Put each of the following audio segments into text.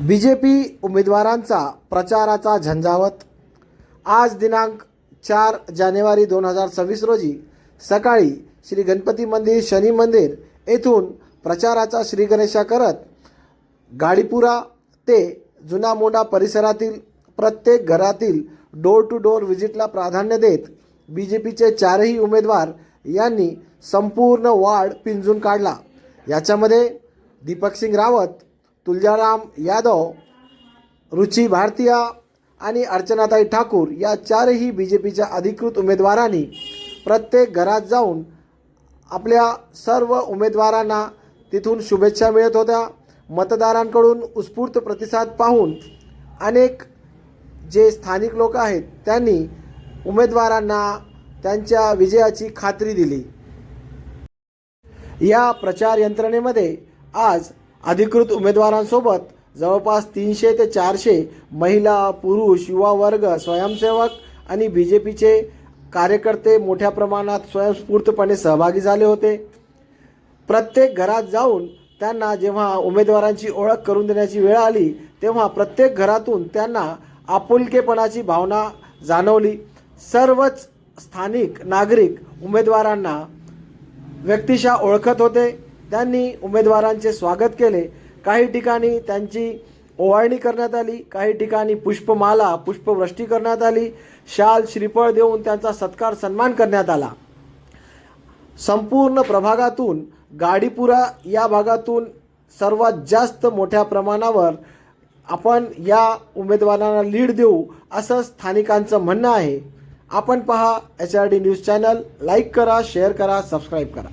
BJP उमेदवारांचा प्रचाराचा झंझावत। आज दिनांक 4 जानेवारी 2026 रोजी सकाळी श्री गणपती मंदिर शनी मंदिर येथून प्रचाराचा श्री गणेशा करत गाडीपुरा ते जुना मोंढा परिसरातील प्रत्येक घरातील डोर टू डोर व्हिजिटला प्राधान्य देत बीजेपीचे चारही उमेदवार यांनी संपूर्ण वार्ड पिंजून काढला। याच्यामध्ये दीपक सिंग रावत, तुलजाराम यादव, रुची भारतीया आणि अर्चनाताई ठाकूर या चारही बीजेपीच्या अधिकृत उमेदवारांनी प्रत्येक घरात जाऊन आपल्या सर्व उमेदवारांना तिथून शुभेच्छा मिळत होत्या। मतदारांकडून उत्स्फूर्त प्रतिसाद पाहून अनेक जे स्थानिक लोक आहेत त्यांनी उमेदवारांना त्यांच्या विजयाची खात्री दिली। या प्रचार यंत्रणेमध्ये आज अधिकृत उमेदवारांसोबत जवळपास 300 ते 400 महिला, पुरुष, युवा वर्ग, स्वयंसेवक आणि बीजेपीचे कार्यकर्ते मोठ्या प्रमाणात स्वयंस्फूर्तपणे सहभागी झाले होते। प्रत्येक घरात जाऊन त्यांना जेव्हा उमेदवारांची ओळख करून देण्याची वेळ आली तेव्हा प्रत्येक घरातून त्यांना आपुलकेपणाची भावना जाणवली। सर्वच स्थानिक नागरिक उमेदवारांना व्यक्तिशः ओळखत होते। त्यांनी उमेदवारांचे स्वागत केले। काही ठिकाणी त्यांची ओवाळणी करण्यात आली, काही ठिकाणी पुष्पमाला, पुष्पवृष्टी करण्यात आली, शाल श्रीफळ देऊन त्यांचा सत्कार सन्मान करण्यात आला। संपूर्ण प्रभागातून गाडीपुरा या भागातून सर्वात जास्त मोठ्या प्रमाणावर आपण या उमेदवारांना लीड देऊ असं स्थानिकांचं म्हणणं आहे। आपण पहा HRD न्यूज चॅनल, लाईक करा, शेअर करा, सबस्क्राईब करा।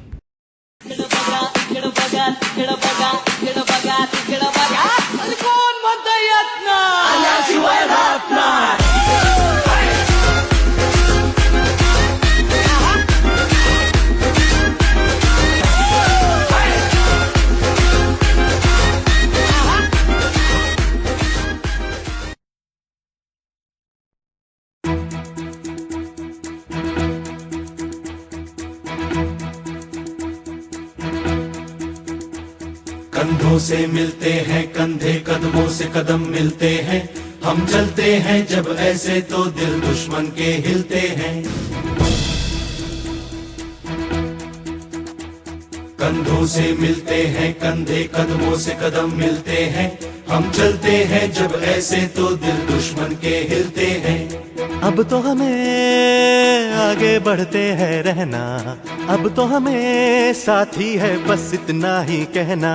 कंधों से मिलते हैं कंधे, कदमों से कदम मिलते हैं। हम चलते हैं जब ऐसे तो दिल दुश्मन के हिलते हैं। कंधों से मिलते हैं कंधे, कदमों से कदम मिलते हैं। हम चलते हैं जब ऐसे तो दिल दुश्मन के हिलते हैं। अब तो हमें आगे बढ़ते हैं रहना, अब तो हमें साथी है बस इतना ही कहना।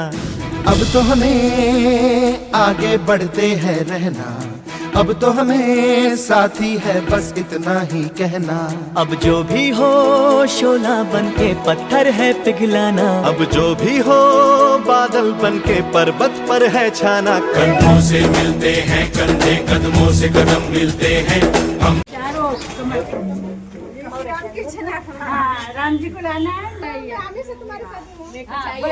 अब तो हमें आगे बढ़ते हैं रहना, अब तो हमें साथी है बस इतना ही कहना। अब जो भी हो शोला बन के पत्थर है पिघलाना, अब जो भी हो बादल बन के पर्वत पर है छाना। कंधों से मिलते हैं कंधे, कदमों से कदम मिलते हैं। हम राम जी को लाना है, हमें से तुम्हारे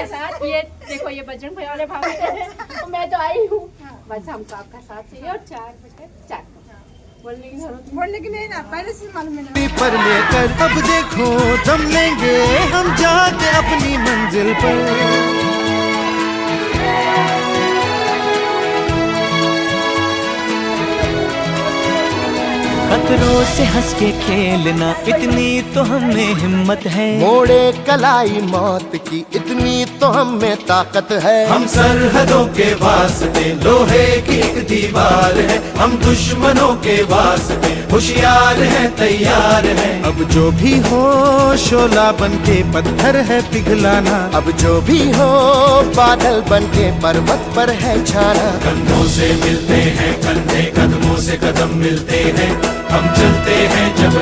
साथ ये देखो ये बजरंग भाई वाले भाव तो मैं तो आई हूँ। बस हमको आपका साथ चाहिए और 4 बटे 4 बोलने की नहीं ना, पहले से मालूम है। पर लेकर अब देखो दम लेंगे हम जाके अपनी मंजिल पर। खतरों से हंस के खेलना इतनी तो हमें हिम्मत है। मोड़े कलाई मौत की इतनी तो हमें ताकत है। हम सरहदों के वास्ते लोहे की एक दीवार है। हम दुश्मनों के वास्ते होशियार हैं, तैयार हैं। अब जो भी हो शोला बन के पत्थर है पिघलाना, अब जो भी हो बादल बन के पर्वत पर है छाना। कंधों से मिलते हैं कंधे, कदमों से कदम मिलते हैं। हम चलते हैं जब